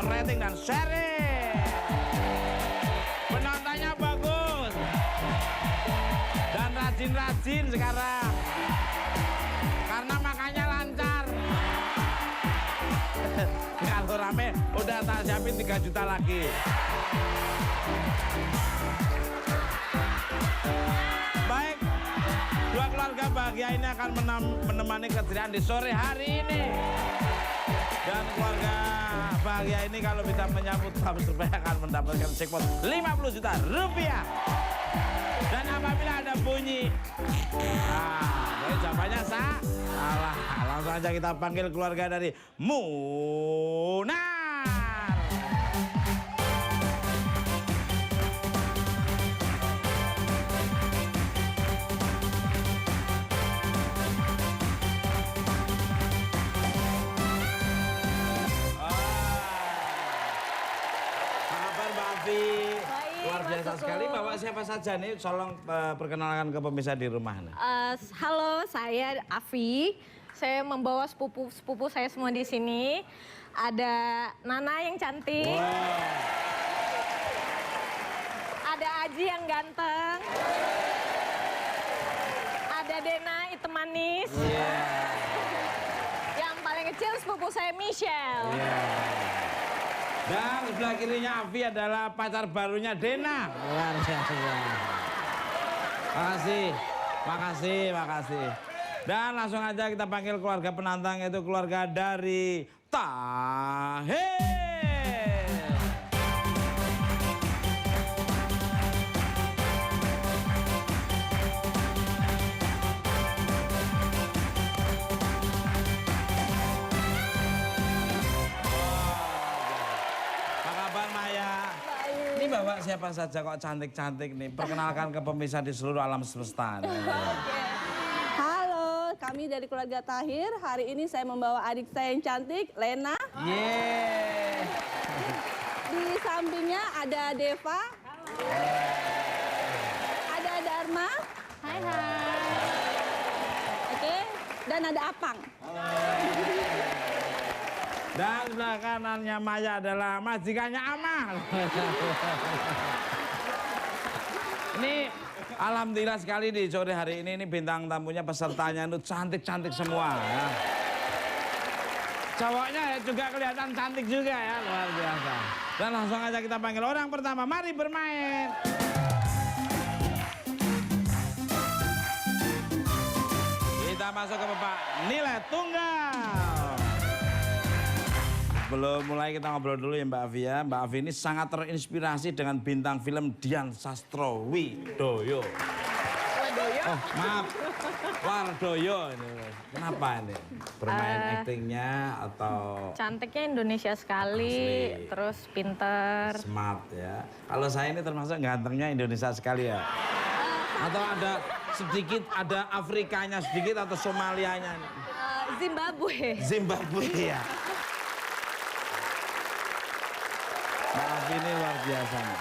rating dan sharing. Penontonnya bagus. Dan rajin-rajin sekarang. Karena makannya lancar. Kalau rame, udah tak siapin 3 juta lagi. Baik, dua keluarga bahagia ini akan menemani keceriaan di sore hari ini. Dan keluarga bahagia ini kalau bisa menyambut tamu survei akan mendapatkan jackpot 50 juta rupiah. Dan apabila ada bunyi, nah, jawabannya salah. Langsung aja kita panggil keluarga dari Munar. Luar biasa sekali. Bapak siapa saja nih? Tolong perkenalkan ke pemirsa di rumah. Halo, saya Afi. Saya membawa sepupu saya semua di sini. Ada Nana yang cantik. Wow. Ada Aji yang ganteng. Ada Dena hitam manis. Yeah. Yang paling kecil sepupu saya Michelle. Yeah. Dan sebelah kirinya Afi adalah pacar barunya Dena. Luar biasa. Makasih. Dan langsung aja kita panggil keluarga penantang, yaitu keluarga dari Tahir. Ini bawa siapa saja kok cantik-cantik nih. Perkenalkan ke pemirsa di seluruh alam semesta. Halo, kami dari keluarga Tahir. Hari ini saya membawa adik saya yang cantik, Lena. Yeay. Di sampingnya ada Deva. Ada Dharma. Hai. Oke, dan ada Apang. Dan sebelah kanannya Maya adalah majikannya Amal. Ini alhamdulillah sekali di sore hari ini bintang tamunya pesertanya itu cantik-cantik semua ya. Cowoknya juga kelihatan cantik juga ya, luar biasa. Dan langsung aja kita panggil orang pertama, mari bermain. Kita masuk ke babak nilai tunggal. Belum mulai kita ngobrol dulu ya Mbak Afi ya. Mbak Afi ini sangat terinspirasi dengan bintang film Dian Sastrowidoyo. Oh maaf, Wardoyo ini. Kenapa ini? Bermain aktingnya atau? Cantiknya Indonesia sekali, asli. Terus pinter. Smart ya. Kalau saya ini termasuk gantengnya Indonesia sekali ya. Atau ada sedikit, ada Afrikanya sedikit atau Somalianya? Zimbabwe ya. Mbak Afi ini luar biasa nih.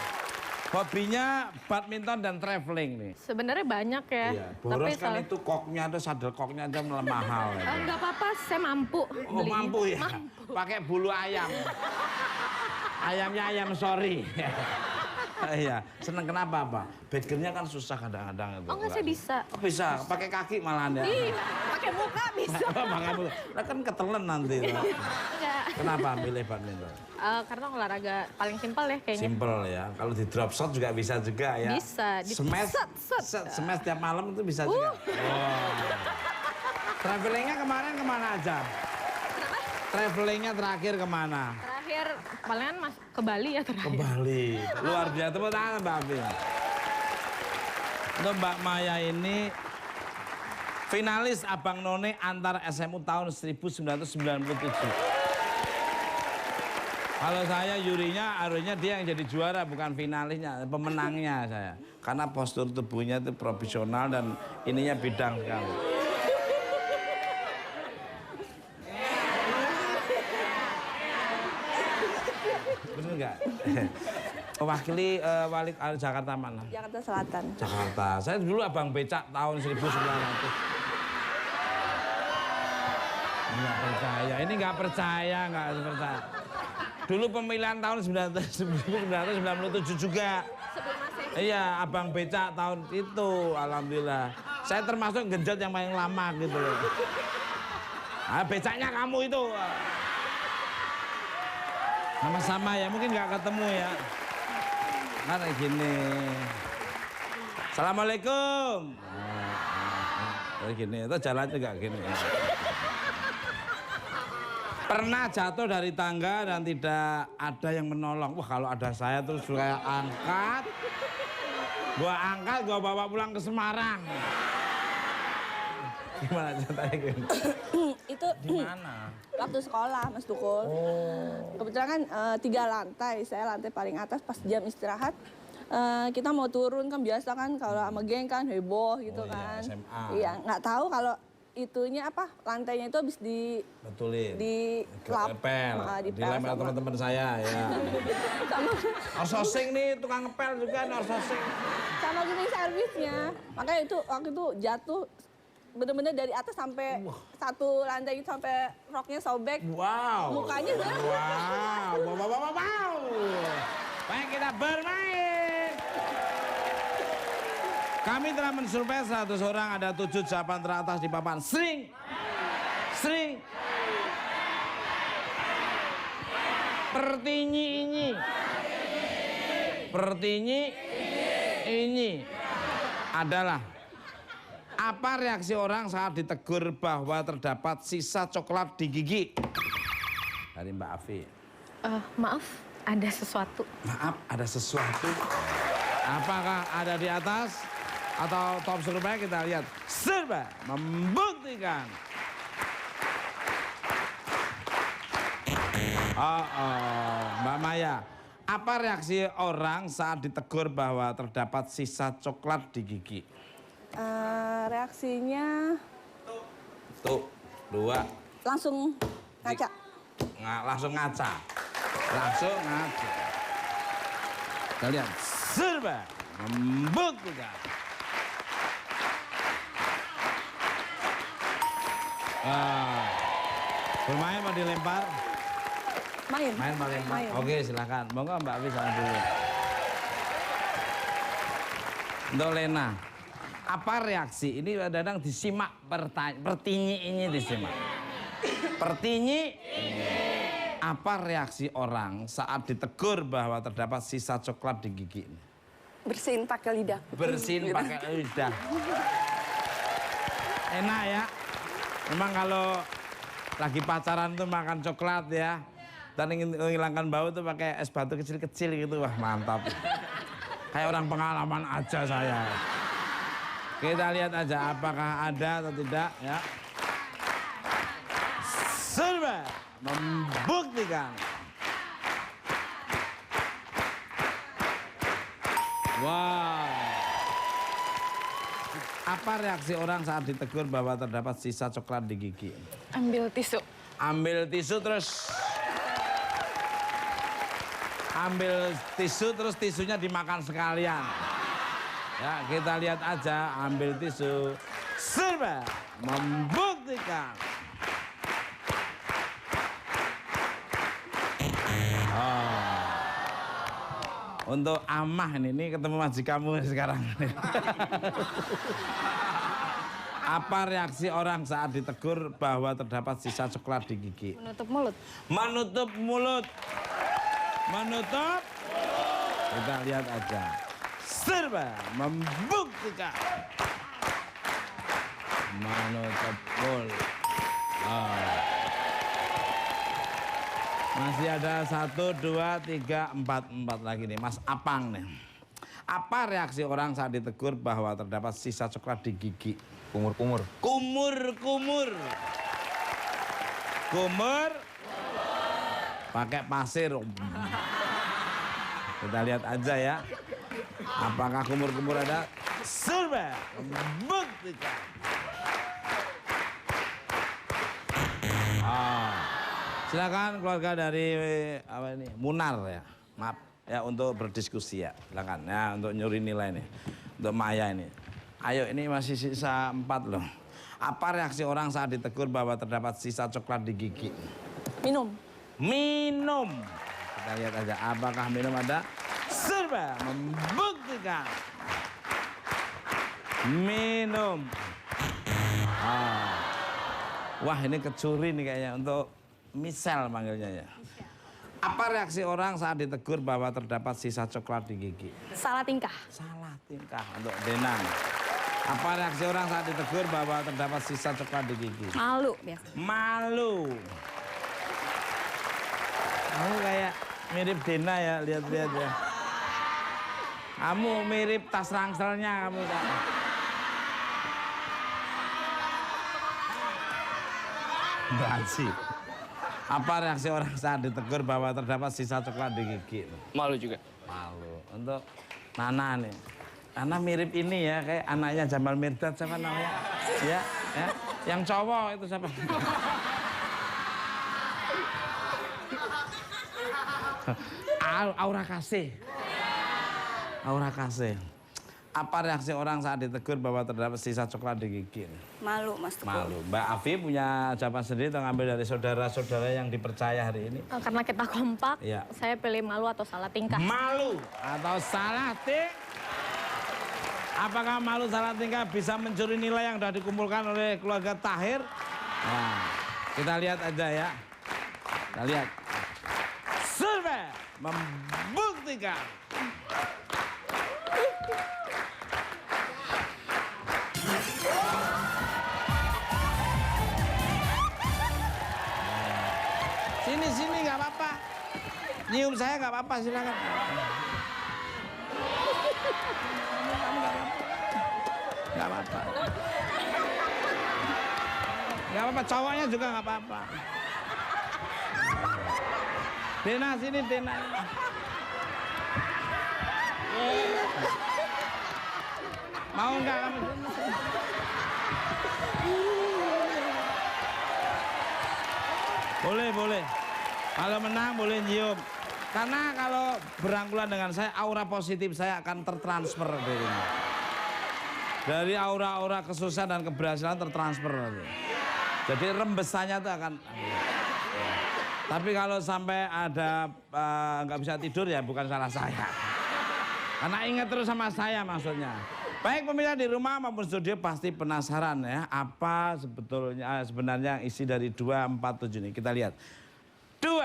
Hobinya badminton dan traveling nih. Sebenarnya banyak ya. Iya, boros kan itu koknya atau saddle koknya aja mahal. Enggak apa-apa, saya mampu. Oh mampu ya? Mampu. Pakai bulu ayam. Ayamnya ayam sorry. Iya, seneng kenapa Pak? Backgroundnya kan susah kadang-kadang. Oh enggak, saya bisa. Oh, bisa, pakai kaki malahan ya? Iya, pakai muka bisa. Pakai muka, nah, kan ketelen nanti. Enggak. Kenapa milih badminton? Karena olahraga paling simpel ya kayaknya. Simpel ya, kalau di drop shot juga bisa juga ya? Bisa. Smash tiap malam itu bisa juga? Oh. Travelingnya kemarin kemana aja? Kenapa? Travelingnya terakhir kemana? Terakhir palingan ke Bali ya terakhir. Ke Bali, luar biasa. Tepuk tangan Mbak Afi. Untuk Mbak Maya ini finalis Abang None antar SMU tahun 1997. Kalau saya jurinya harusnya dia yang jadi juara, bukan finalisnya, pemenangnya saya. Karena postur tubuhnya itu profesional dan ininya bidang sekali. Bener nggak? Mewakili wali Jakarta mana? Jakarta Selatan. Jakarta. Saya dulu abang becak tahun 1900. Nggak percaya. Ini nggak percaya. Dulu pemilihan tahun 1997 juga. Sebelum Masehi. Iya, Abang Becak tahun itu, alhamdulillah. Saya termasuk genjot yang paling lama gitu loh. Ah, becaknya kamu itu. Sama-sama ya, mungkin nggak ketemu ya. Nah, kayak gini. Assalamualaikum. Kayak gini, itu jalan juga gini. Pernah jatuh dari tangga dan tidak ada yang menolong. Wah, kalau ada saya terus saya angkat. Gua bawa pulang ke Semarang. Gimana ceritanya gini? Itu Gimana? waktu sekolah, Mas Tukul. Kebetulan kan 3 lantai, saya lantai paling atas. Pas jam istirahat, kita mau turun kan biasa kan kalau sama geng kan heboh gitu Oh iya, kan. SMA. Iya, nggak tahu kalau itunya apa lantainya itu habis Betulin. dilap, Dilempel sama- teman-teman saya ya. sama Orsosing nih, tukang ngepel juga orsosing. sama cleaning servisnya. Makanya itu waktu itu jatuh bener-bener dari atas sampai satu lantai itu sampai roknya sobek. Wow. Mukanya udah. Wow. Baik, kita bermain. Kami telah mensurvei 100 orang, ada 7 jawaban teratas di papan. Sering. Pertinyi ini adalah apa reaksi orang saat ditegur bahwa terdapat sisa coklat di gigi? Dari Mbak Afi. Maaf, ada sesuatu. Maaf, ada sesuatu. Apakah ada di atas atau top survei? Kita lihat. Serba membuktikan. Mbak Maya. Apa reaksi orang saat ditegur bahwa terdapat sisa coklat di gigi? Reaksinya Tuh, 2. langsung ngaca. Langsung ngaca. Kita lihat. Serba membuktikan. Bermain mau dilempar? Main mau lempar? Main. Oke, silakan. Monggo Mbak Afi sana dulu. Untuk Lena. Apa reaksi? Ini kadang-kadang disimak pertinyi ini disimak. Pertinyi. Apa reaksi orang saat ditegur bahwa terdapat sisa coklat di gigi? Bersihin pakai lidah. Bersihin pakai lidah. Enak ya. Memang kalau lagi pacaran tuh makan coklat ya. Dan ingin menghilangkan bau tuh pakai es batu kecil-kecil gitu. Wah, mantap. Kayak orang pengalaman aja saya. Kita lihat aja apakah ada atau tidak ya. Serba membuktikan. Wow. Apa reaksi orang saat ditegur bahwa terdapat sisa coklat di gigi? Ambil tisu. Ambil tisu terus. Ambil tisu terus tisunya dimakan sekalian. Ya, kita lihat aja, ambil tisu. Serba membuktikan. Untuk Amah ini ketemu majikanmu sekarang. Apa reaksi orang saat ditegur bahwa terdapat sisa coklat di gigi? Menutup mulut. Menutup mulut. Menutup. Kita lihat aja. Serba membuktikan. Menutup mulut. Masih ada 1, 2, 3, 4 lagi nih. Mas Apang nih. Apa reaksi orang saat ditegur bahwa terdapat sisa coklat di gigi? Kumur-kumur. Kumur. Pakai pasir. Kita lihat aja ya. Apakah kumur-kumur ada? Serba membuktikan. Silakan keluarga dari apa ini? Munar ya. Maaf ya untuk berdiskusi ya. Silakan ya untuk nyuri nilai nih. Untuk Maya ini. Ayo ini masih sisa 4 loh. Apa reaksi orang saat ditegur bahwa terdapat sisa coklat di gigi? Minum. Kita lihat aja apakah minum ada serba membuktikan. Minum. Wah ini kecuri nih kayaknya untuk Michelle manggilnya ya. Apa reaksi orang saat ditegur bahwa terdapat sisa coklat di gigi? Salah tingkah. Salah tingkah untuk Denang. Apa reaksi orang saat ditegur bahwa terdapat sisa coklat di gigi? Malu biasa. Malu. Kamu kayak mirip Dena ya, lihat-lihat ya. Kamu mirip tas rangselnya kamu. Berhasil. Apa reaksi orang saat ditegur bahwa terdapat sisa coklat di gigi? Malu juga. Malu. Untuk Nana nih. Nana mirip ini ya, kayak anaknya Jamal Mirdad siapa namanya? Ya, ya. Yang cowok itu siapa? Aura Kasih. Aura Kasih. Apa reaksi orang saat ditegur bahwa terdapat sisa coklat di gigi? Malu, Mas Teguh. Malu. Mbak Afi punya jawaban sendiri atau ngambil dari saudara-saudara yang dipercaya hari ini? Karena kita kompak, Iya. saya pilih malu atau salah tingkah. Malu atau salah tingkah? Apakah malu salah tingkah bisa mencuri nilai yang sudah dikumpulkan oleh keluarga Tahir? Nah, kita lihat aja ya. Kita lihat. Survei membuktikan. Sini nggak apa-apa. Nyium saya nggak apa-apa, silakan. Nggak apa-apa. Nggak apa-apa, cowoknya juga nggak apa-apa. Dena sini, Dena. Mau nggak kamu? Boleh, boleh. Kalau menang boleh nyium. Karena kalau berangkulan dengan saya, aura positif saya akan tertransfer dari ini. Dari aura-aura kesuksesan dan keberhasilan tertransfer nanti. Jadi rembesannya itu akan. Tapi kalau sampai ada nggak bisa tidur ya bukan salah saya. Karena ingat terus sama saya maksudnya. Baik pemirsa di rumah maupun studio pasti penasaran ya. Apa sebenarnya isi dari 247 ini. Kita lihat. 2.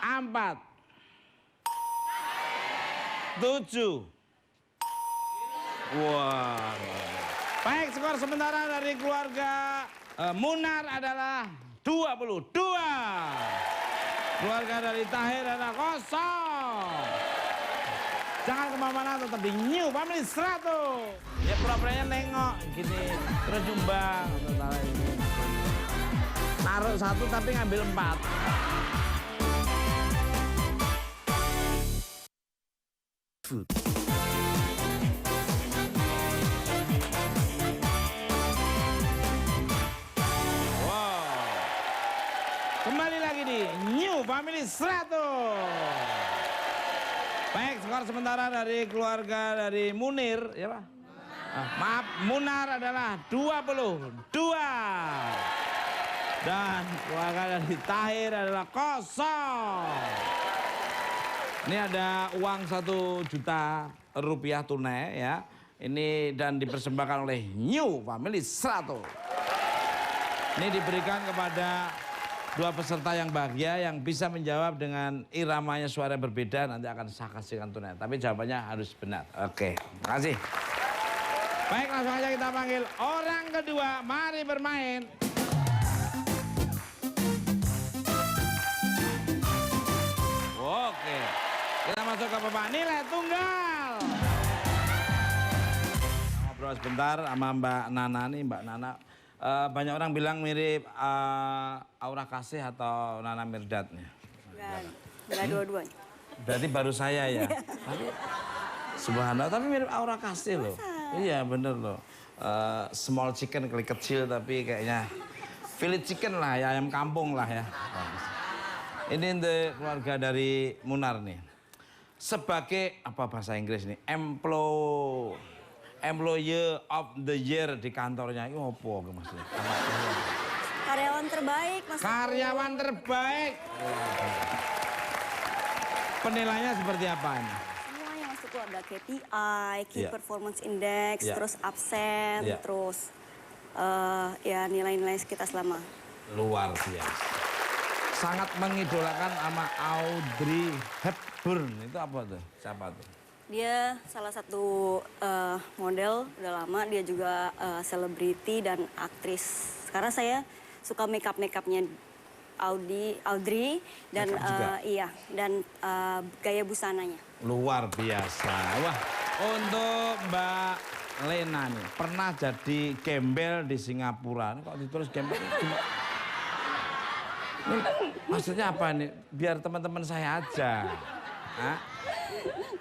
4. 7. Wah. Baik, skor sementara dari keluarga Munar adalah 22. Keluarga dari Tahir adalah 0. Jangan kemana-mana, tetap di New Family 100. Ya pura-puranya nengok gini, terus nyumbang. Naruh 1 tapi ngambil 4. Food. Kembali lagi di New Family 100. Baik, skor sementara dari keluarga dari Munir, ya Pak? Maaf, Munar adalah 22. Dan keluarga dari Tahir adalah 0. Ini ada uang 1 juta rupiah tunai ya. Ini dan dipersembahkan oleh New Family 100. Ini diberikan kepada 2 peserta yang bahagia yang bisa menjawab dengan iramanya suara yang berbeda, nanti akan saya kasihkan tunai. Tapi jawabannya harus benar. Oke, terima kasih. Baik, langsung aja kita panggil orang kedua. Mari bermain. Oke, kita masuk ke babak nilai tunggal. Ngobrol sebentar sama Mbak Nana nih, Mbak Nana. Banyak orang bilang mirip Aura Kasih atau Nana Mirdad nih. Enggak dua-duanya. Berarti baru saya ya. Tapi subhanallah, tapi mirip Aura Kasih loh. Iya bener loh. Small chicken kecil tapi kayaknya fillet chicken lah ya, ayam kampung lah ya. Ini untuk keluarga dari Munar nih. Sebagai apa bahasa Inggris nih? Employee of the Year di kantornya. Itu apa maksudnya? Karyawan terbaik, Mas Teguh. Karyawan terbaik. Penilaiannya seperti apa ini? Semuanya Mas Teguh, ada KPI, Key Iya. Performance Index, Iya. terus absen, Iya. terus ya nilai-nilai kita selama. Luar biasa. Sangat mengidolakan sama Audrey Hepburn. Itu apa tuh? Siapa tuh? Dia salah satu model udah lama, dia juga selebriti dan aktris. Karena saya suka make-upnya Audrey dan Makeup juga? iya, dan gaya busananya. Luar biasa. Wah, untuk Mbak Lena nih, pernah jadi gembel di Singapura. Ini kok ditulis gembel? Ini maksudnya apa nih? Biar teman-teman saya aja. Hah?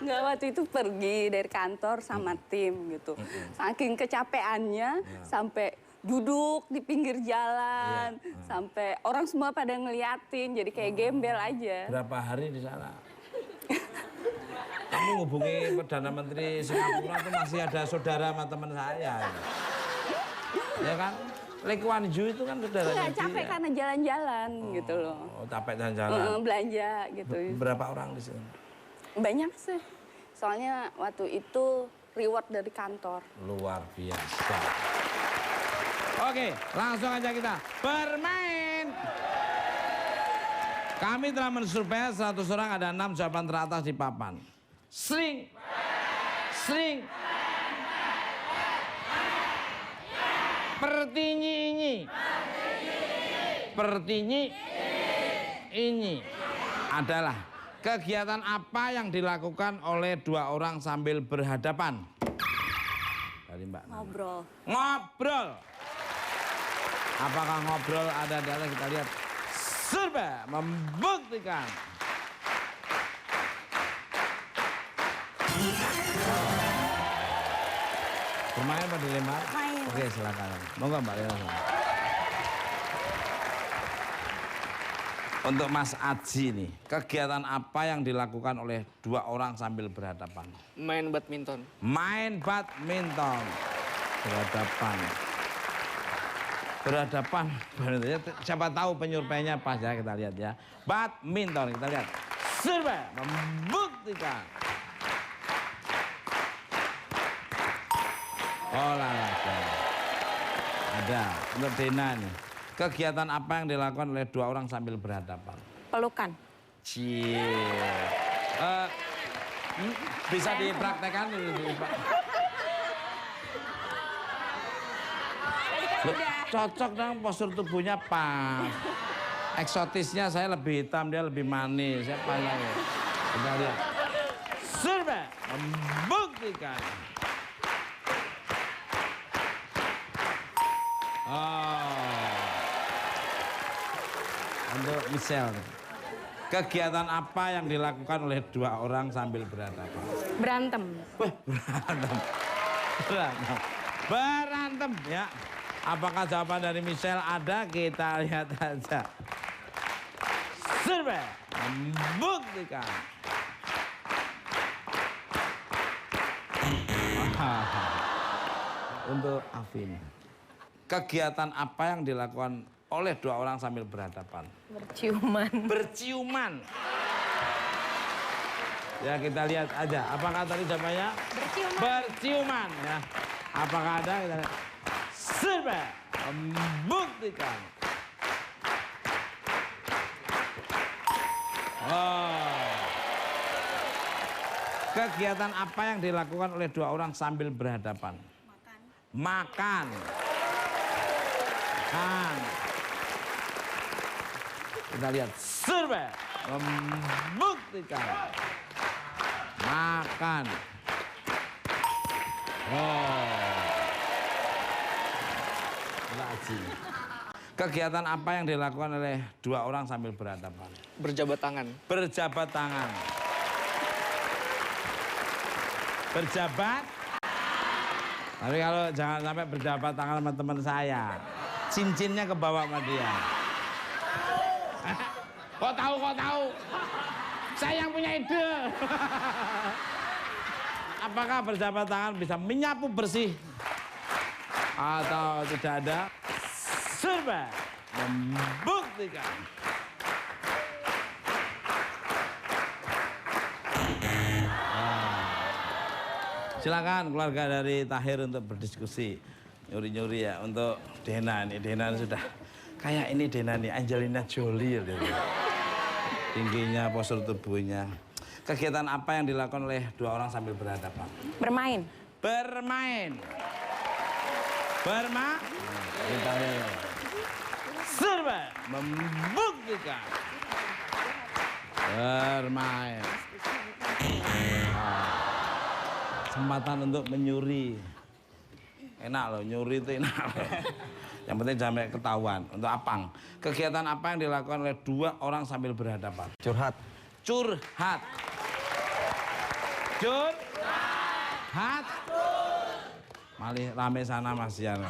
Nggak, waktu itu pergi dari kantor sama tim gitu. Saking kecapeannya sampai duduk di pinggir jalan, sampai orang semua pada ngeliatin, jadi kayak gembel aja. Berapa hari di sana? Kamu hubungi Perdana Menteri Singapura tuh masih ada saudara sama teman saya. Ya kan? Lee Kuan Yew itu kan saudaranya Nggak, dia. capek karena jalan-jalan gitu loh. Oh, capek jalan-jalan. Belanja gitu. Berapa orang di sini? Banyak sih. Soalnya waktu itu reward dari kantor. Luar biasa. Oke, langsung aja kita bermain. Kami telah mensurvei 100 orang, ada 6 jawaban teratas di papan. Sering. Sering. Pertinyi. Pertinyi ini adalah kegiatan apa yang dilakukan oleh 2 orang sambil berhadapan? Dari Mbak Nana. Ngobrol. Ngobrol. Apakah ngobrol ada di atas? Kita lihat. Survei membuktikan. Bermain apa dilempar? Main. Oke, silakan. Monggo Mbak Lena. Untuk Mas Aji nih, kegiatan apa yang dilakukan oleh 2 orang sambil berhadapan? Main badminton. Main badminton. Berhadapan. Berhadapan. Siapa tahu penyurveinya pas ya, kita lihat ya. Badminton, kita lihat. Survei membuktikan. Olahraga. Ada untuk Dena nih. Kegiatan apa yang dilakukan oleh 2 orang sambil berhadapan? Pelukan. Cie. Bisa dipraktekkan? Cocok dong, postur tubuhnya pas. Eksotisnya saya lebih hitam, dia lebih manis. Siapa yang kita lihat. Survei membuktikan. Untuk Michelle. Kegiatan apa yang dilakukan oleh 2 orang sambil berhadapan? Berantem. Berantem. Berantem. Berantem ya. Apakah jawaban dari Michelle ada? Kita lihat aja. Survei membuktikan. Untuk Afin. Kegiatan apa yang dilakukan oleh 2 orang sambil berhadapan? Berciuman. Berciuman. Ya kita lihat aja. Apakah tadi jawabannya? Berciuman. Berciuman ya. Apakah ada? Kita lihat. Survei membuktikan. Oh. Kegiatan apa yang dilakukan oleh 2 orang sambil berhadapan? Makan. Makan. Kita lihat survei membuktikan. Makan. Oh. Lagi. Kegiatan apa yang dilakukan oleh 2 orang sambil berhadapan? Berjabat tangan. Berjabat tangan. Berjabat. Tapi kalau jangan sampai berjabat tangan sama teman saya. Cincinnya ke bawah sama dia. Kok tahu, kok tahu? Saya yang punya ide. Apakah berjabat tangan bisa menyapu bersih? Atau tidak ada? Survei membuktikan. Silakan keluarga dari Tahir untuk berdiskusi. Nyuri-nyuri ya untuk Dena nih. Dena sudah kayak ini Dena nih, Angelina Jolie. Gitu. Tingginya, postur tubuhnya. Kegiatan apa yang dilakukan oleh dua orang sambil berhadapan? Bermain. Bermain. Tahir. Serba membuktikan. Bermain. Kesempatan untuk menyuri. Enak loh, nyuri itu enak loh. Yang penting jangan sampai ketahuan. Untuk Apang, kegiatan apa yang dilakukan oleh dua orang sambil berhadapan? Curhat. Curhat. Curhat. Malih rame sana Mas Yan.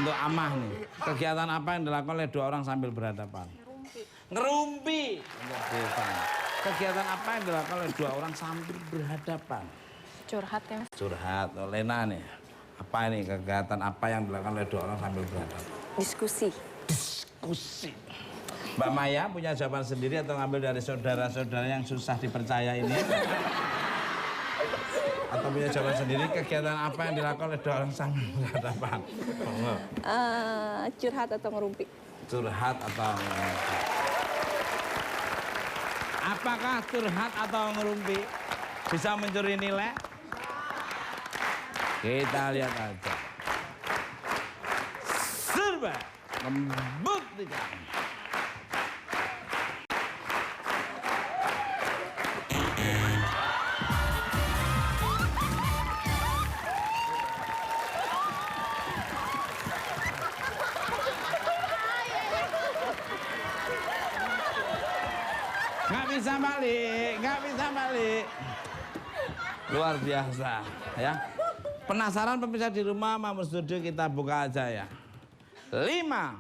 Untuk Amah nih, kegiatan apa yang dilakukan oleh dua orang sambil berhadapan? Ngerumpi. Untuk Desa. Kegiatan apa yang dilakukan oleh dua orang sambil berhadapan? Curhat ya. Curhat. Oh, Lena nih, apa ini kegiatan apa yang dilakukan oleh dua orang sambil berhadapan? Diskusi. Diskusi. Mbak Maya punya jawaban sendiri atau ngambil dari saudara-saudara yang susah dipercaya ini? Atau punya jawaban sendiri, kegiatan apa yang dilakukan oleh dua orang sambil berhadapan? Curhat atau ngerumpi. Curhat atau ngerumpi? Apakah curhat atau ngerumpi bisa mencuri nilai? Kita lihat aja. Serba membuktikan. Nggak bisa balik, nggak bisa balik. Luar biasa, ya. Penasaran pemirsa di rumah, Mamur Studio kita buka aja ya. 5.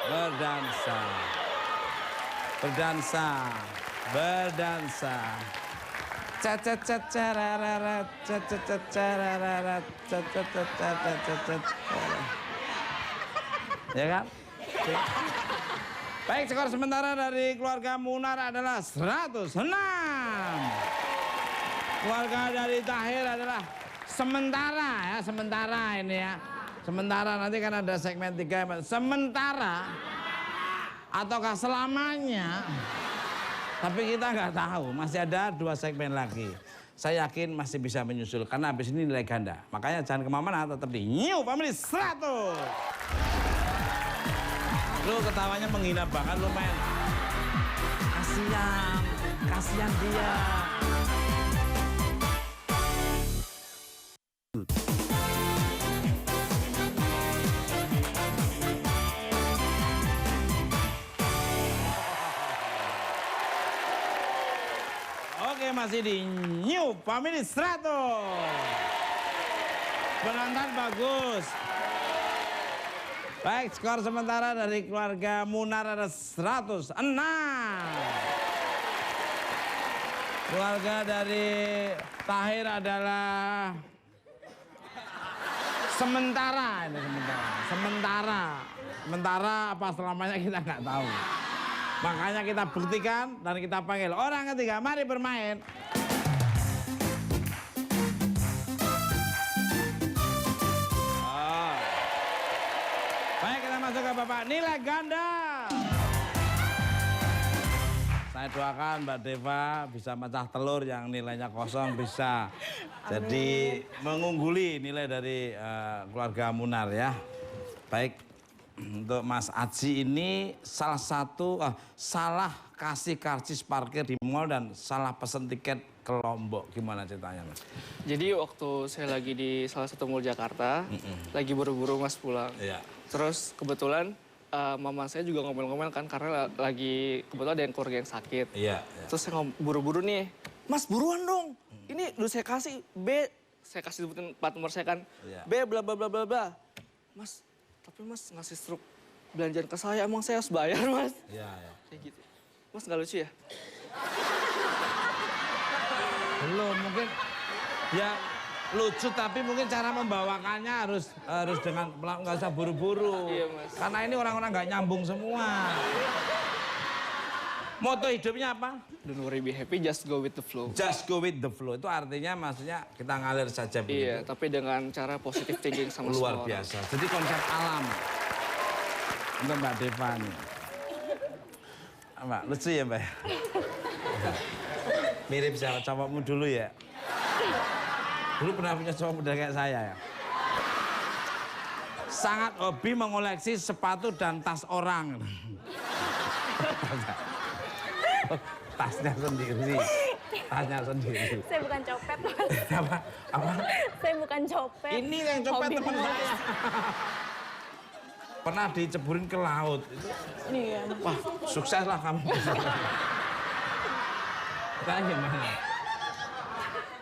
Berdansa. Berdansa. Berdansa. Cacacacararat, cacacacararat, cacacacararat. Ya kan? Baik, skor sementara dari keluarga Munar adalah 106. Keluarga dari Tahir adalah sementara ya, sementara ini ya. Sementara nanti kan ada segmen 3. Sementara ataukah selamanya? Tapi kita nggak tahu, masih ada 2 segmen lagi. Saya yakin masih bisa menyusul karena habis ini nilai ganda. Makanya jangan kemana-mana, tetap di New Family 100. Lu ketawanya menghina banget lu, men. Kasian, kasian dia. Oke, masih di New Family 100. Penonton bagus. Baik, skor sementara dari keluarga Munar ada 106. Keluarga dari Tahir adalah sementara, ini sementara apa selamanya kita nggak tahu. Makanya kita buktikan dan kita panggil orang ketiga, mari bermain. Baik, kita masuk ke Bapak nilai ganda. Saya doakan Mbak Deva bisa mecah telur yang nilainya kosong bisa. Jadi mengungguli nilai dari keluarga Munar ya. Baik, untuk Mas Aji ini salah satu salah kasih karcis parkir di mall dan salah pesen tiket ke Lombok. Gimana ceritanya, Mas? Jadi waktu saya lagi di salah satu mall Jakarta, lagi buru-buru Mas pulang. Iya. Terus kebetulan mama saya juga ngomel-ngomel kan karena lagi kebetulan ada yang keluarga yang sakit. Iya. Terus saya buru-buru nih, Mas buruan dong. Ini udah saya kasih B, saya kasih sebutin plat nomor saya kan. Iya. B bla bla bla bla bla. Mas, tapi Mas ngasih struk belanjaan ke saya, emang saya harus bayar, Mas? Iya, iya. Kayak gitu. Mas nggak lucu ya? Belum, mungkin ya lucu tapi mungkin cara membawakannya harus dengan nggak usah buru-buru. Iya, Mas. Karena ini orang-orang nggak nyambung semua. Moto hidupnya apa? Don't worry, be happy, just go with the flow. Just go with the flow. Itu artinya maksudnya kita ngalir saja begitu. Iya, tapi dengan cara positive thinking sama Luar semua orang. biasa. Jadi konsep alam. Untuk Mbak Deva nih. Mbak, lucu ya Mbak? Mirip sama cowokmu dulu ya? Dulu pernah punya cowok muda kayak saya ya? Sangat hobi mengoleksi sepatu dan tas orang. Tasnya sendiri. Tasnya sendiri. Saya bukan copet, Mas. Apa? Apa? Saya bukan copet. Ini yang copet Hobi teman mengoleksi. saya. Pernah diceburin ke laut. Iya. Wah, sukses lah kamu. Kita gimana?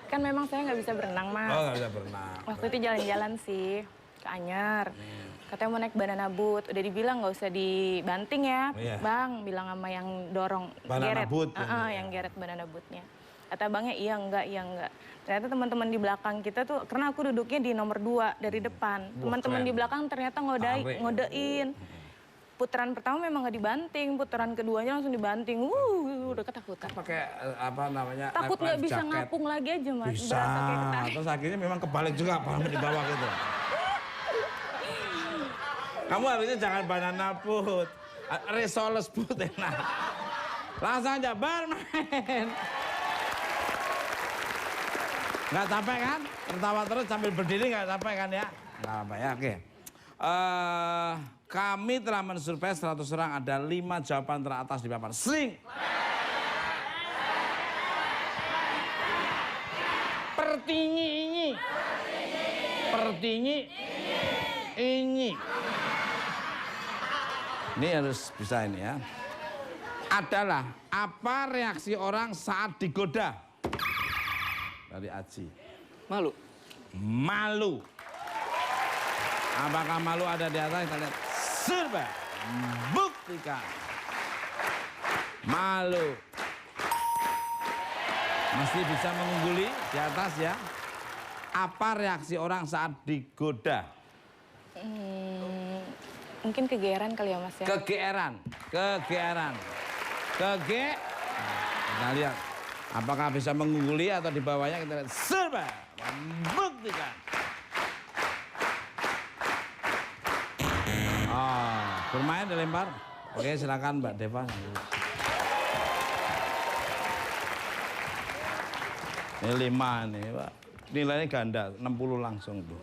Kan memang saya nggak bisa berenang, Mas. Oh, nggak bisa berenang. Waktu itu jalan-jalan sih ke Anyar. Katanya mau naik banana boat. Udah dibilang nggak usah dibanting ya, Iya. Bang. Bilang sama yang dorong. Banana geret. boat, Yang geret banana boatnya. Kata abangnya iya enggak. Ternyata teman-teman di belakang kita tuh, karena aku duduknya di nomor 2 dari depan. Teman-teman keren. di belakang ternyata Tarik. ngodein. Putaran pertama memang nggak dibanting, putaran keduanya langsung dibanting. Udah ketakutan. Pakai apa namanya? Takut nggak life bisa jacket. ngapung lagi aja, Mas. Bisa. Berasa kayak ketarik. Terus akhirnya memang kebalik juga paham di bawah gitu. Kamu harusnya jangan banana boat. Risoles boat enak. Langsung aja bermain. Nggak capek kan? Tertawa terus sambil berdiri nggak capek kan ya? Nggak apa ya, oke. Kami telah mensurvei 100 orang, ada 5 jawaban teratas di papan. Sing! Pertinyi ini. Pertinyi ini. Ini harus bisa ini ya. Adalah apa reaksi orang saat digoda? Dari Aji. Malu. Malu. Apakah malu ada di atas? Kita lihat. Serba. Buktikan. Malu. Mesti bisa mengungguli di atas ya. Apa reaksi orang saat digoda? Mungkin kegeeran kali ya, Mas ya. Kegeeran. Kita lihat. Apakah bisa mengungguli atau di bawahnya kita lihat. Serba. Buktikan. Bermain dilempar. Oke, silakan Mbak Deva. Ini 5 nih, Pak. Nilainya ganda, 60 langsung tuh.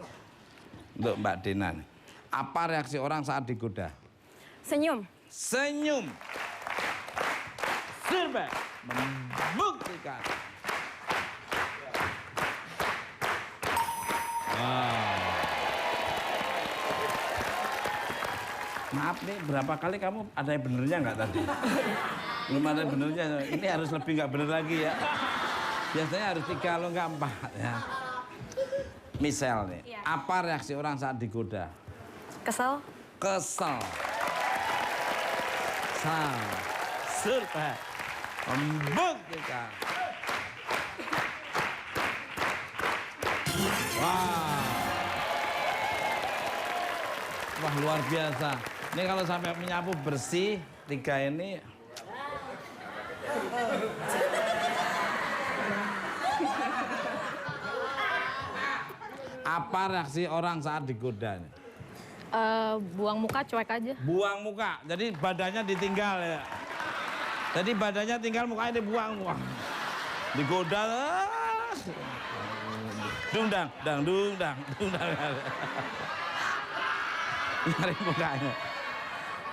Untuk Mbak Dena nih. Apa reaksi orang saat digoda? Senyum. Senyum. Serba. Membuktikan. Maaf nih, berapa kali kamu ada yang benernya nggak tadi? Belum ada yang benernya, ini harus lebih nggak bener lagi ya. Biasanya harus 3 kalau nggak 4 ya. Misal nih, apa reaksi orang saat digoda? Kesel. Kesel. Serba. Membuktikan. Wah, luar biasa. Ini kalau sampai menyapu bersih, 3 ini. Apa reaksi orang saat digoda? Buang muka cuek aja. Buang muka, jadi badannya ditinggal ya. Jadi badannya tinggal, mukanya dibuang. Wah. Digoda. Dungdang. Nyari mukanya.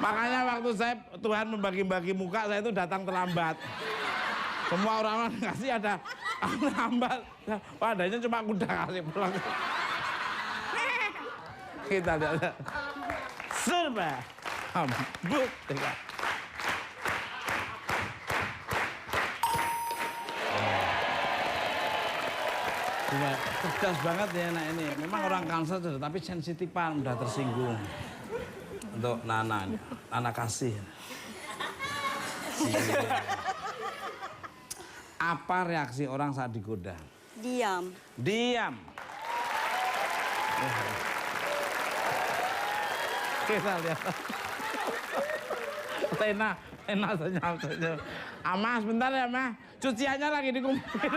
Makanya waktu saya Tuhan membagi-bagi muka, saya itu datang terlambat. Semua orang-orang kasih ada lambat. Padahal cuma kuda kasih pulang. Kita lihat. Serba. Buktikan. Cerdas banget ya anak ini. Memang orang Kalsel cerdas, tapi sensitifan, udah tersinggung. Untuk Nana, Nana kasih. Apa reaksi orang saat digoda? Diam. Diam. Kita lihat. Enak senyum. Mas, bentar ya, Mas. Cuciannya lagi dikumpulin.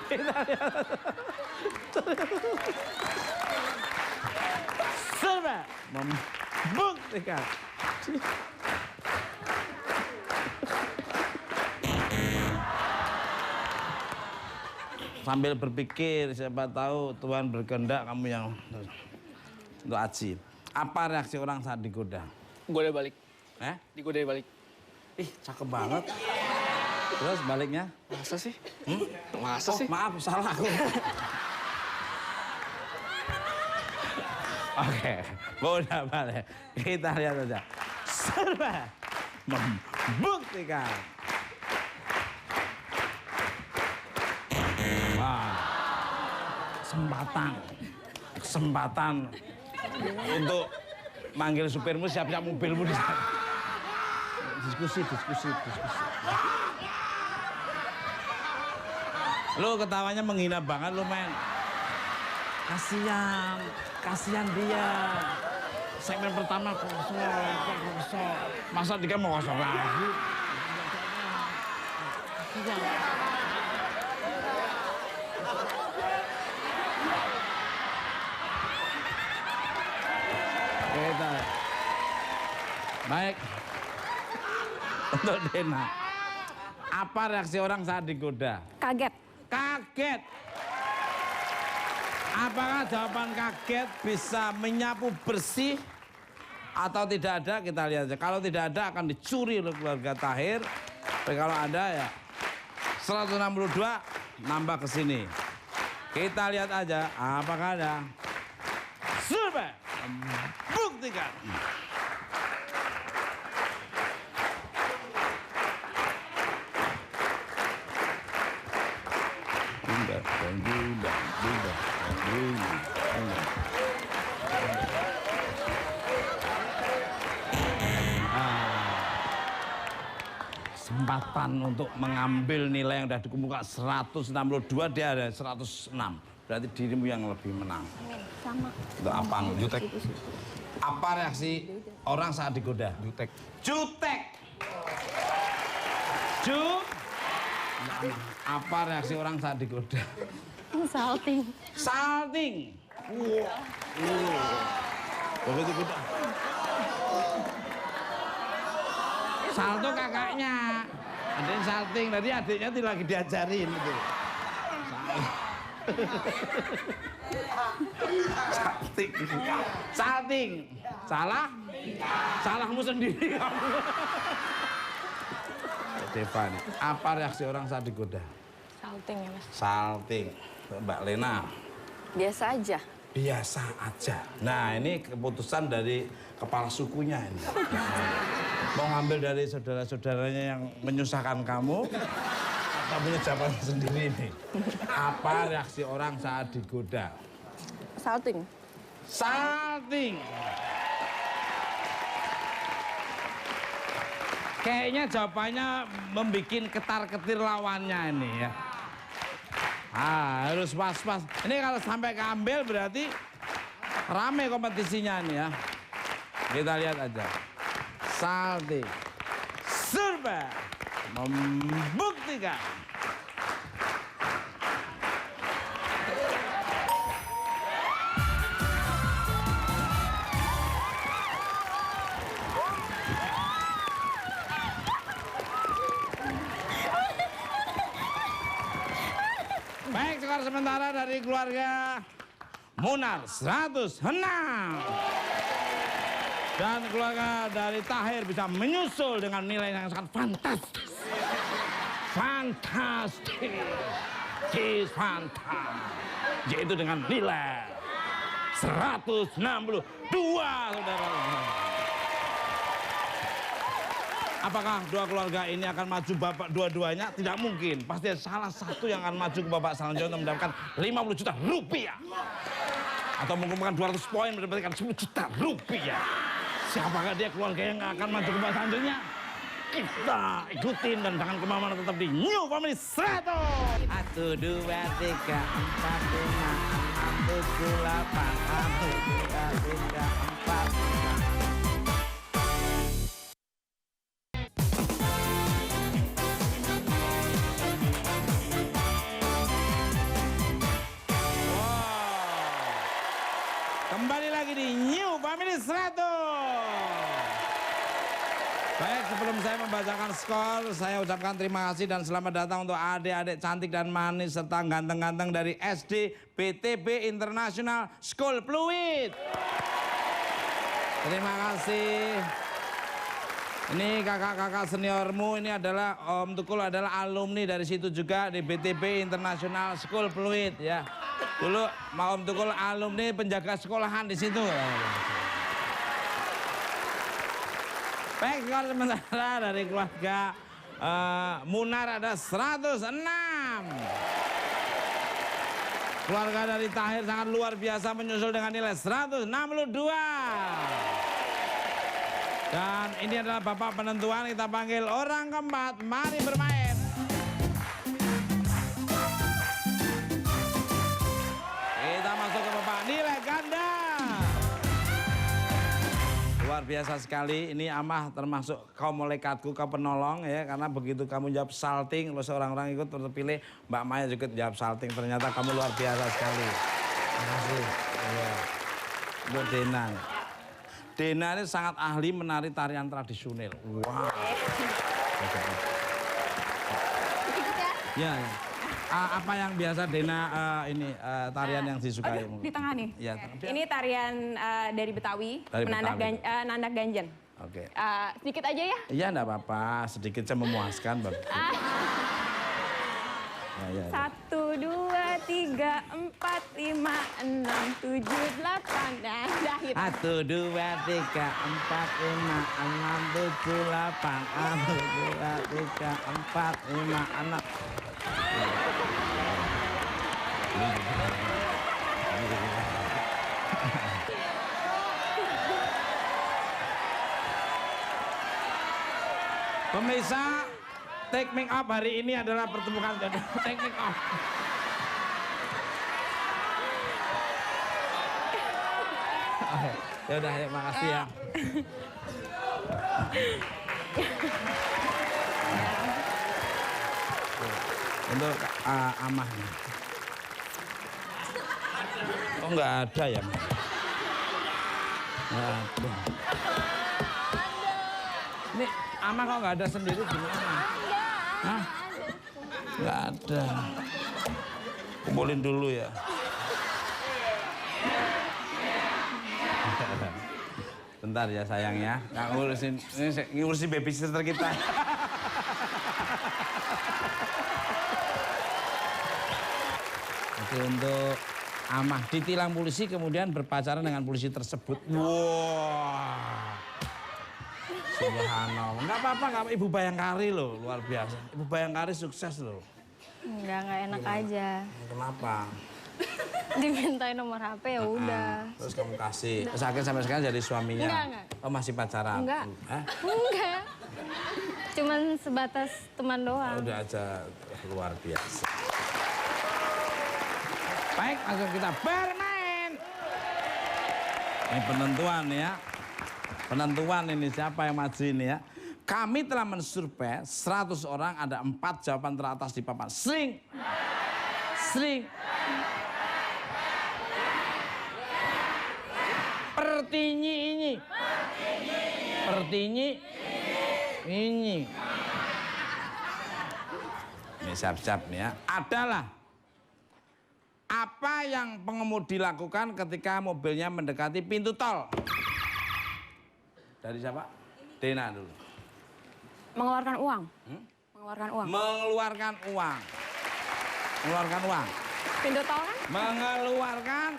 Kita lihat. Serba membuktikan. Sambil berpikir, siapa tahu Tuhan berkehendak kamu yang untuk aji. Apa reaksi orang saat digoda? Goda balik. Digoda balik. Ih, cakep banget. Terus baliknya? Masa sih? Masa sih? Maaf, salah aku. Oke, udah balik. Kita lihat aja. Serba membuktikan. Wah, kesempatan untuk manggil supirmu, siap-siap mobilmu di sana. Diskusi. Lu ketawanya menghina banget lu, men. Kasihan dia. Segmen pertama kosong. Masa dia mau kosong lagi? Kita. Baik. Untuk Dena. Apa reaksi orang saat digoda? Kaget. Kaget. Apakah jawaban kaget bisa menyapu bersih atau tidak ada? Kita lihat aja. Kalau tidak ada akan dicuri oleh keluarga Tahir. Tapi kalau ada ya 162 nambah ke sini. Kita lihat aja apakah ada. Survei buktikan. Kesempatan untuk mengambil nilai yang sudah dikumpulkan 162, dia ada 106. Berarti dirimu yang lebih menang. Sama. Untuk apa? Jutek. Apa reaksi orang saat digoda? Jutek. Apa reaksi orang saat digoda? Salting. Begitu goda. Salto kakaknya. Ada yang salting, tadi adiknya tuh lagi diajarin gitu. Salting. Salah? Salahmu sendiri kamu. Devan, apa reaksi orang saat digoda? Salting ya, Mas. Salting. Mbak Lena. Biasa aja. Biasa aja. Nah, ini keputusan dari kepala sukunya ini. Mau ngambil dari saudara-saudaranya yang menyusahkan kamu, atau punya jawaban sendiri ini. Apa reaksi orang saat digoda? Salting. Salting. Kayaknya jawabannya membuat ketar-ketir lawannya ini ya. Harus pas-pas. Ini kalau sampai keambil berarti rame kompetisinya nih ya. Kita lihat aja. Salting. Serba membuktikan. Baik, skor sementara dari keluarga Munar 106. Dan keluarga dari Tahir bisa menyusul dengan nilai yang sangat fantastis. Fantastis. Yaitu dengan nilai 162, saudara. Apakah dua keluarga ini akan maju babak dua-duanya? Tidak mungkin. Pasti salah satu yang akan maju ke babak selanjutnya untuk mendapatkan 50 juta rupiah. Atau mengumpulkan 200 poin mendapatkan 10 juta rupiah. Siapakah dia keluarga yang akan maju ke babak selanjutnya? kita ikutin dan jangan kemana-mana, tetap di New Family 100. 1, 2, 3, 4, 5, 6, 7, 8. 1, 2, 3, 4, 5, 6, 7, 8. Kembali lagi di New Family 100. Baik, sebelum saya membacakan skor, saya ucapkan terima kasih dan selamat datang untuk adik-adik cantik dan manis serta ganteng-ganteng dari SD BTB International School Pluit. Terima kasih. Ini kakak-kakak seniormu, ini adalah Om Tukul adalah alumni dari situ juga di BTB International School Pluit ya. Dulu Om Tukul alumni penjaga sekolahan di situ. Baik, skor sementara dari keluarga Munar ada 106. Keluarga dari Tahir sangat luar biasa menyusul dengan nilai 162. Dan ini adalah bapak penentuan, kita panggil orang keempat, mari bermain. Kita masuk ke bapak nilai ganda. Luar biasa sekali, ini Amah termasuk kaum malaikatku, kau penolong ya. Karena begitu kamu jawab salting, terus orang-orang ikut terpilih, Mbak Maya juga jawab salting. Ternyata kamu luar biasa sekali. Terima kasih. Ya. Untuk Dena. Dena ini sangat ahli menari tarian tradisional. Wow. Ya. Apa yang biasa Dena tarian yang disukai? Di tengah nih. Ya. Ini tarian dari Betawi, Dari Betawi. Nandak Ganjen. Oke. Sedikit aja ya. Iya, enggak apa-apa. Sedikit saya memuaskan. Bagus. Ya. 1, 2, 3, 4, 5, 6, 7, 8. Nah, dah gitu. 1, 2, 3, 4, 5, 6, 7, 8. 1, 2, 3, 4, 5, 6. Pemirsa, take make up hari ini adalah pertemuan jodoh. Take make up. Ya udah, ya, makasih ya. Untuk Amah. Oh, nggak ada ya? Nggak ada. Ini Amah kok nggak ada sendiri gimana? Hah? Nggak ada. Kumpulin dulu ya. Bentar ya sayang ya. Nggak ngurusin babysitter kita. Oke, untuk Amah ditilang polisi kemudian berpacaran dengan polisi tersebut. Wah. Subhanallah. Enggak apa-apa, enggak apa. Ibu Bayangkari loh, luar biasa. Ibu Bayangkari sukses loh. Enggak enak aja. Kenapa? Dimintain nomor HP ya udah. Terus kamu kasih. Terus akhirnya sampai sekarang jadi suaminya. Enggak. Oh, masih pacaran? Enggak. Hah? Enggak. Cuman sebatas teman doang. Udah aja luar biasa. Baik, langsung kita bermain. Ini penentuan ya. Penentuan ini siapa yang maju ini ya. Kami telah mensurvei 100 orang, ada 4 jawaban teratas di papan. Sering. Pertinyi ini. Ini. Ini siap-siap nih ya. Adalah apa yang pengemudi lakukan ketika mobilnya mendekati pintu tol? Dari siapa? Dena dulu. Mengeluarkan uang. Mengeluarkan uang. Mengeluarkan uang. Pintu tol kan? Mengeluarkan.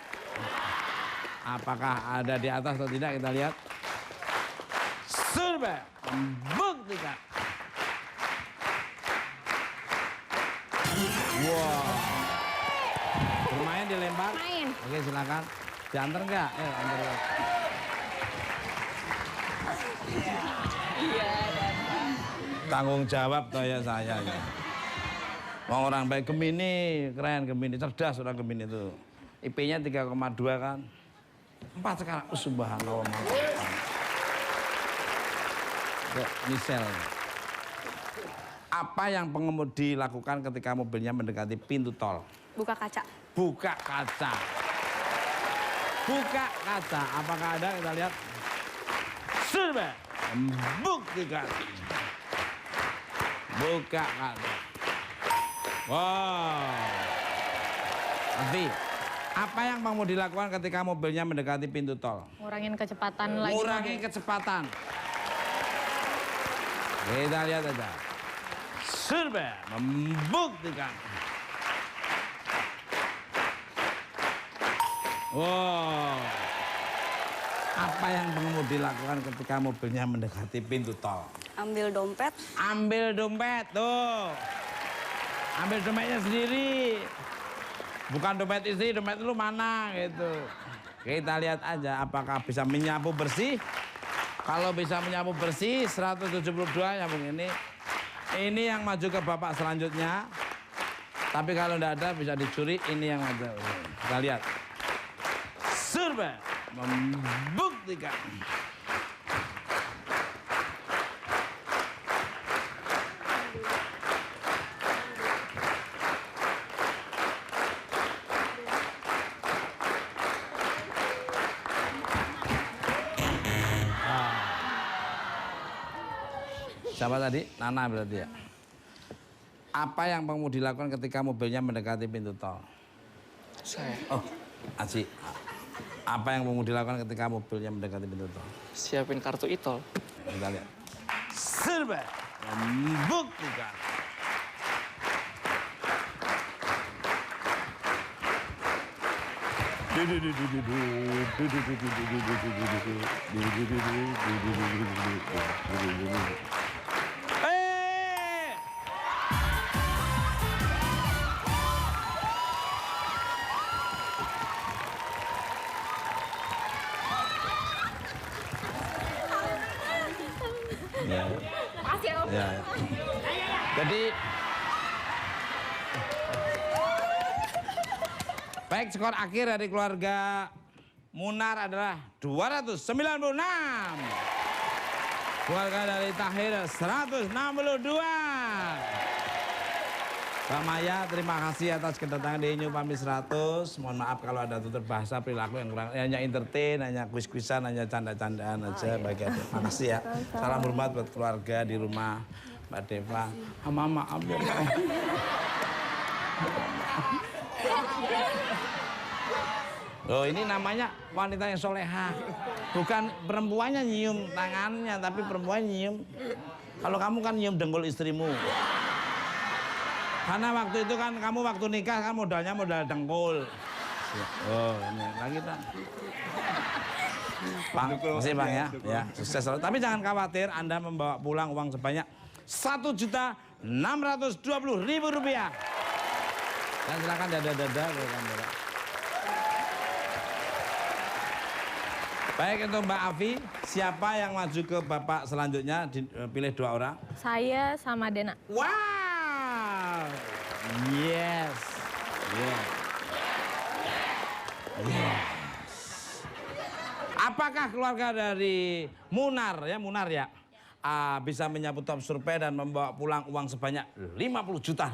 Apakah ada di atas atau tidak kita lihat. Survei membuktikan. Wow. Bermain dilempar. Main. Oke, silakan. Diantar enggak? Antar. Tanggung jawab toh ya saya. Ya. Orang baik Gemini, keren Gemini, cerdas orang Gemini itu. IP-nya 3,2 kan. 4 sekarang, subhanallah. Michelle. Apa yang pengemudi lakukan ketika mobilnya mendekati pintu tol? Buka kaca. Buka kaca. Buka kaca. Apakah ada? Kita lihat. Sudah. Buktikan. Buka kaca. Wow. Nanti. Apa yang pengemudi lakukan ketika mobilnya mendekati pintu tol? Ngurangin kecepatan lagi. Ngurangi kecepatan. Kita lihat aja. Survei membuktikan. Wow. Apa yang pengemudi lakukan ketika mobilnya mendekati pintu tol? Ambil dompet. Ambil dompet, tuh. Ambil dompetnya sendiri. Bukan dompet istri, dompet lu mana gitu. Kita lihat aja apakah bisa menyapu bersih. Kalau bisa menyapu bersih, 172 nyambung ini. Ini yang maju ke babak selanjutnya. Tapi kalau tidak ada bisa dicuri, ini yang maju. Kita lihat. Survei membuktikan. Siapa tadi? Nana berarti ya. Apa yang pengemudi lakukan ketika mobilnya mendekati pintu tol? Saya Oh, Aci. Apa yang pengemudi lakukan ketika mobilnya mendekati pintu tol? siapin kartu e-tol. Kita lihat. Survei membuktikan. Ya. Makasih ya, Om. Ya. Jadi baik, skor akhir dari keluarga Munar adalah 296. Keluarga dari Tahir 162. Mbak Maya, terima kasih atas kedatangan di New Pamit 100. Mohon maaf kalau ada tutur bahasa, perilaku yang kurang. Hanya entertain, hanya kuis-kuisan, hanya canda-candaan aja. Bagi adik. Makasih ya. Salam hormat buat keluarga di rumah Mbak Deva. Mama, maaf ya. Loh, ini namanya wanita yang soleha. Bukan perempuannya nyium tangannya, tapi perempuan nyium. Kalau kamu kan nyium dengkul istrimu. Karena waktu itu kan kamu waktu nikah kan modalnya modal dengkul. Oh, ini lagi Bang. Bang, masih Bang ya. Ya, sukses selalu. Tapi jangan khawatir, Anda membawa pulang uang sebanyak Rp1.620.000. Dan silakan dada-dada ke kamera. Baik, untuk Mbak Afi, siapa yang maju ke babak selanjutnya? Pilih 2 orang. Saya sama Dena. Wow! Yes. Yes. Yes. Apakah keluarga dari Munar ya, bisa menyapu top survei dan membawa pulang uang sebanyak Rp50 juta?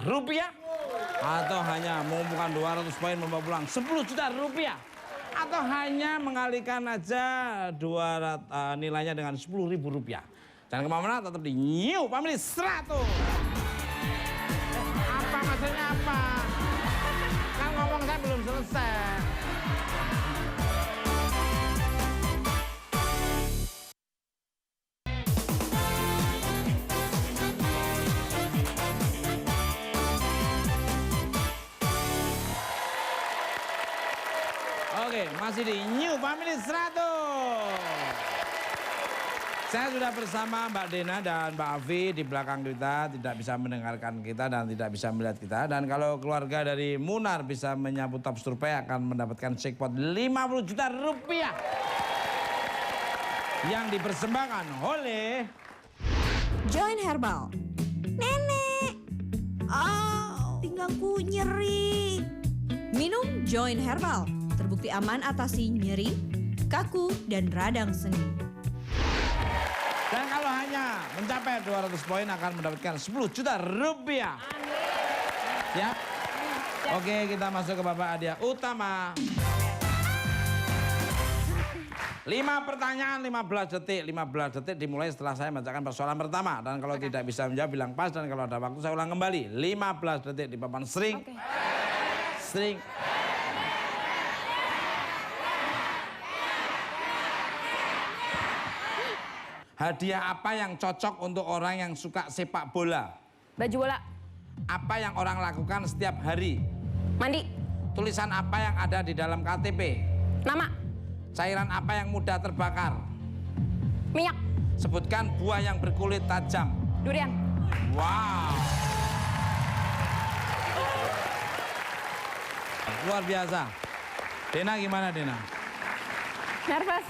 Atau hanya mengumpulkan 200 poin membawa pulang Rp10 juta? Atau hanya mengalihkan aja nilainya dengan Rp10.000? Jangan kemana-mana, tetap di New Family 100. Apa maksudnya apa? Kan ngomong saya belum selesai. Oke, masih di New Family 100. Saya sudah bersama Mbak Dena dan Mbak Afi di belakang kita, tidak bisa mendengarkan kita dan tidak bisa melihat kita. Dan kalau keluarga dari Munar bisa menyapu top survei akan mendapatkan jackpot Rp50 juta yang dipersembahkan oleh Join Herbal. Nenek, pinggangku nyeri. Minum Join Herbal, terbukti aman atasi nyeri, kaku, dan radang sendi. Dan kalau hanya mencapai 200 poin akan mendapatkan 10 juta rupiah. Siap? Oke, kita masuk ke Bapak Hadiah Utama. 5 pertanyaan, 15 detik. 15 detik dimulai setelah saya membacakan persoalan pertama. Dan kalau tidak bisa menjawab, bilang pas. Dan kalau ada waktu, saya ulang kembali. 15 detik di papan string. String. Hadiah apa yang cocok untuk orang yang suka sepak bola? Baju bola. Apa yang orang lakukan setiap hari? Mandi. Tulisan apa yang ada di dalam KTP? Nama. Cairan apa yang mudah terbakar? Minyak. Sebutkan buah yang berkulit tajam. Durian. Wow. Luar biasa. Dena gimana, Dena? Nervous.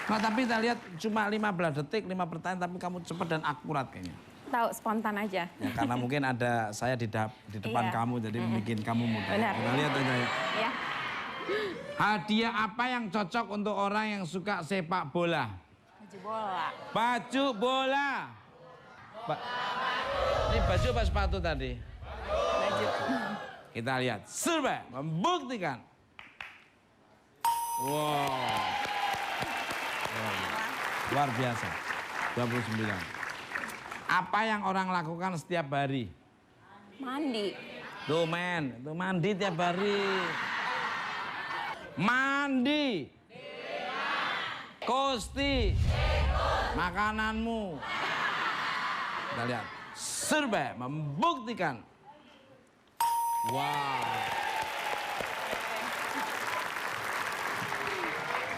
Nah, tapi kita lihat cuma 15 detik, 5 pertanyaan, tapi kamu cepat dan akurat kayaknya. Tahu spontan aja. Ya, karena mungkin ada saya di depan Iya. kamu, jadi bikin kamu mudah. Benar. Kita lihat aja ya. Ya. Hadiah apa yang cocok untuk orang yang suka sepak bola? Baju bola. Baju bola. Ini baju apa sepatu tadi? Baju. Kita lihat. Survei membuktikan. Wow. Luar biasa. 29. Apa yang orang lakukan setiap hari? Mandi. Tuh men, itu mandi tiap hari. Mandi. Kosti. Makananmu. Kita lihat. Survei membuktikan. Wow.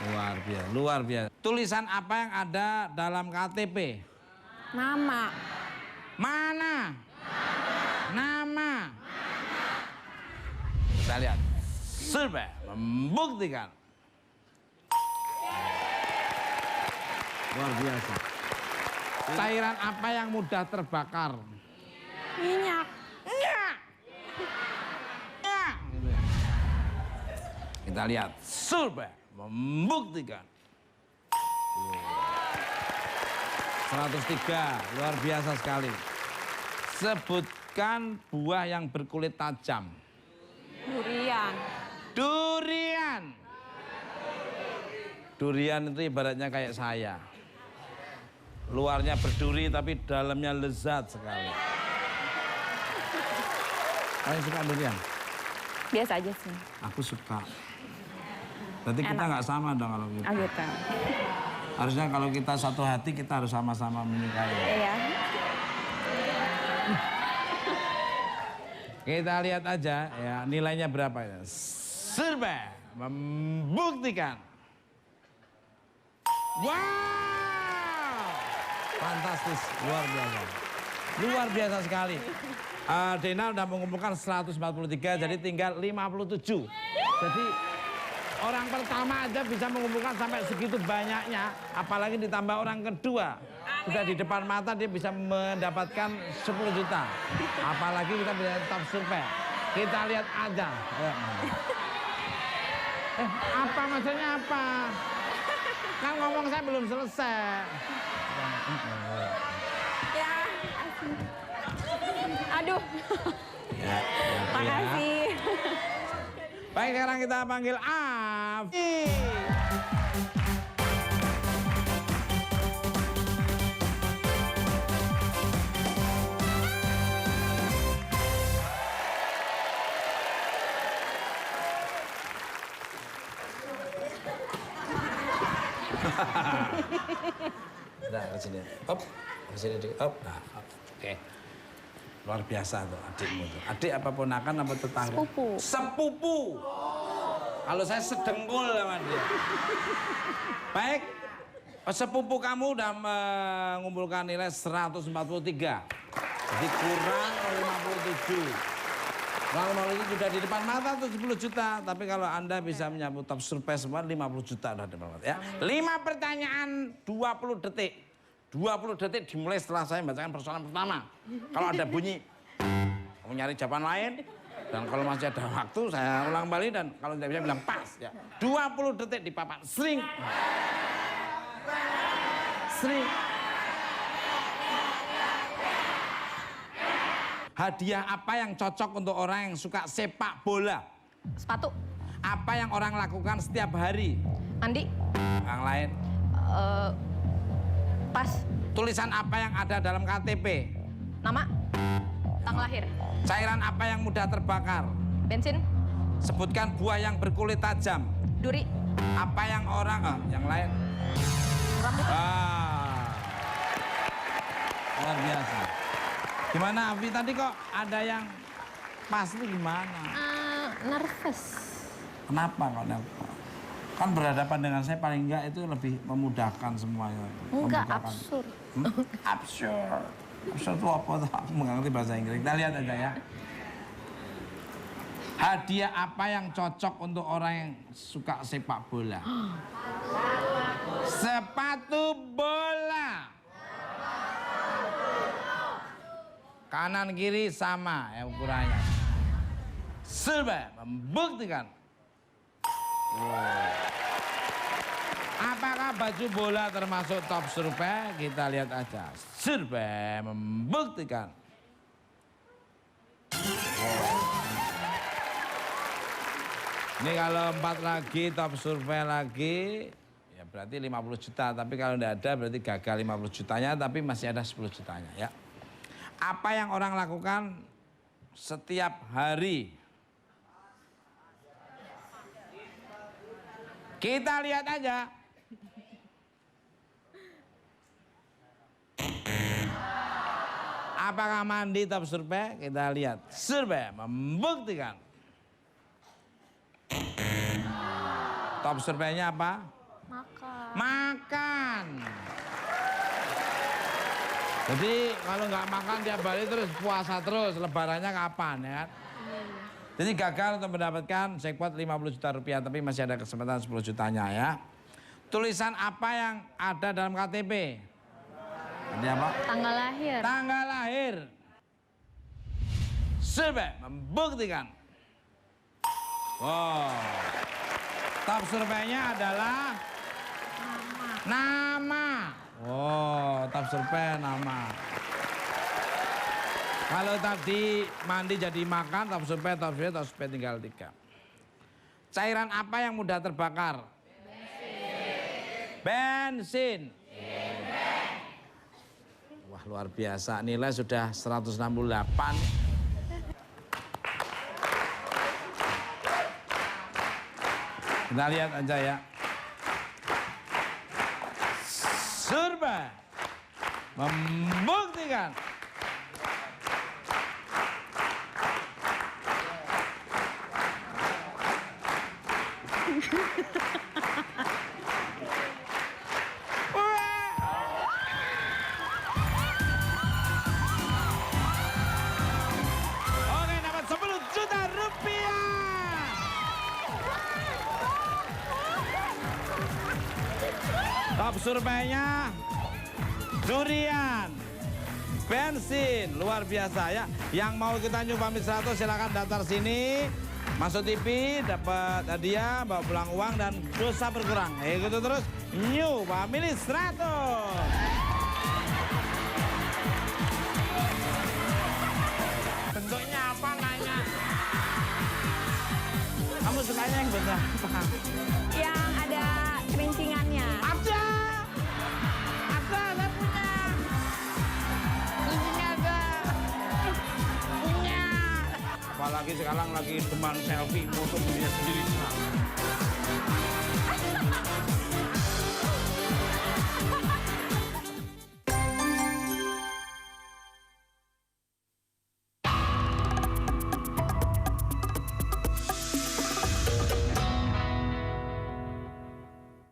Luar biasa, luar biasa. Tulisan apa yang ada dalam KTP? Nama. Mana? Nama. Kita lihat. Survei membuktikan. Luar biasa. Cairan apa yang mudah terbakar? Minyak. Enggak. Enggak. Kita lihat. Survei membuktikan. 103, luar biasa sekali. Sebutkan buah yang berkulit tajam. Durian. Durian. Durian itu ibaratnya kayak saya. Luarnya berduri tapi dalamnya lezat sekali. Kalian suka durian? Biasa aja sih. Aku suka. Berarti kita Enak. nggak sama dong kalau gitu. Oh gitu. Harusnya kalau kita satu hati kita harus sama-sama menyukai. Iya. Kita lihat aja ya nilainya berapa ya. Survei membuktikan. Wow! Fantastis, luar biasa. Luar biasa sekali. Dena udah mengumpulkan 143, jadi tinggal 57. Jadi orang pertama aja bisa mengumpulkan sampai segitu banyaknya, apalagi ditambah orang kedua. Sudah di depan mata dia bisa mendapatkan 10 juta. Apalagi kita bisa top survei. Kita lihat aja. Apa maksudnya apa? Kan ngomong saya belum selesai. Ya. Aduh. Ya, Makasih. Baik, sekarang kita panggil Afi. Udah, ke sini. Up, ke sini dikit. Up, nah, up. Oke. Luar biasa tuh adikmu tuh. Adik apa ponakan apa tetangga? Sepupu. Sepupu. Kalau saya sedengkul sama dia. Baik, sepupu kamu udah mengumpulkan nilai 143. Jadi kurang 57. Kalau mau itu sudah di depan mata tuh 10 juta. Tapi kalau Anda bisa menyambut top surprise semua 50 juta udah dapat ya. 5 pertanyaan 20 detik. 20 detik dimulai setelah saya membacakan persoalan pertama. Kalau ada bunyi, kamu nyari jawaban lain. Dan kalau masih ada waktu, saya ulang kembali. Dan kalau tidak bisa bilang pas. Ya. 20 detik di papan. Sering. Sering. Hadiah apa yang cocok untuk orang yang suka sepak bola? Sepatu. Apa yang orang lakukan setiap hari? Mandi. Yang lain. Pas. Tulisan apa yang ada dalam KTP? Nama. Tanggal lahir. Cairan apa yang mudah terbakar? Bensin. Sebutkan buah yang berkulit tajam. Duri. Apa yang orang... yang lain. Rambutan. Luar biasa. Gimana Afi tadi kok ada yang pas itu gimana? Nervous. Kenapa kok nervous? Kan berhadapan dengan saya paling enggak itu lebih memudahkan semuanya. Enggak, Memudahkan. absurd. Absurd. Absurd itu apa tuh? Aku nggak ngerti bahasa Inggris. Kita lihat aja ya. Hadiah apa yang cocok untuk orang yang suka sepak bola? Sepatu bola. Kanan kiri sama ya ukurannya. Survei membuktikan. Apakah baju bola termasuk top survei? Kita lihat aja. Survei membuktikan. Ini kalau 4 lagi, top survei lagi, ya berarti 50 juta. Tapi kalau tidak ada berarti gagal 50 jutanya, tapi masih ada 10 jutanya ya. Apa yang orang lakukan setiap hari? Kita lihat aja. Apakah mandi top survei? Kita lihat. Survei membuktikan. Top surveinya apa? Makan. Makan. Jadi kalau nggak makan tiap hari terus puasa terus, lebarannya kapan ya? Jadi gagal untuk mendapatkan jackpot 50 juta rupiah, tapi masih ada kesempatan 10 jutanya ya. Tulisan apa yang ada dalam KTP? Ini apa? Tanggal lahir. Tanggal lahir. Survei membuktikan. Wow. Top surveinya adalah nama. Oh, top survei nama. Kalau tadi mandi jadi makan, top survei tinggal 3. Cairan apa yang mudah terbakar? Bensin. Wah, luar biasa. Nilai sudah 168. Kita lihat aja ya. Survei membuktikan. Oke, dapat 10 juta rupiah. Top surveinya durian, bensin, luar biasa ya. Yang mau kita nyoba Family 100 silakan daftar sini. Masuk TV, dapat hadiah, bawa pulang uang dan dosa berkurang. Gitu terus, New Family 100. Bentuknya apa nanya? Kamu sukanya yang bentuk apa? Yang ada kerincingannya. Ada, saya punya. Kuncinya ada. Punya. Apalagi sekarang lagi teman selfie, foto dirinya sendiri.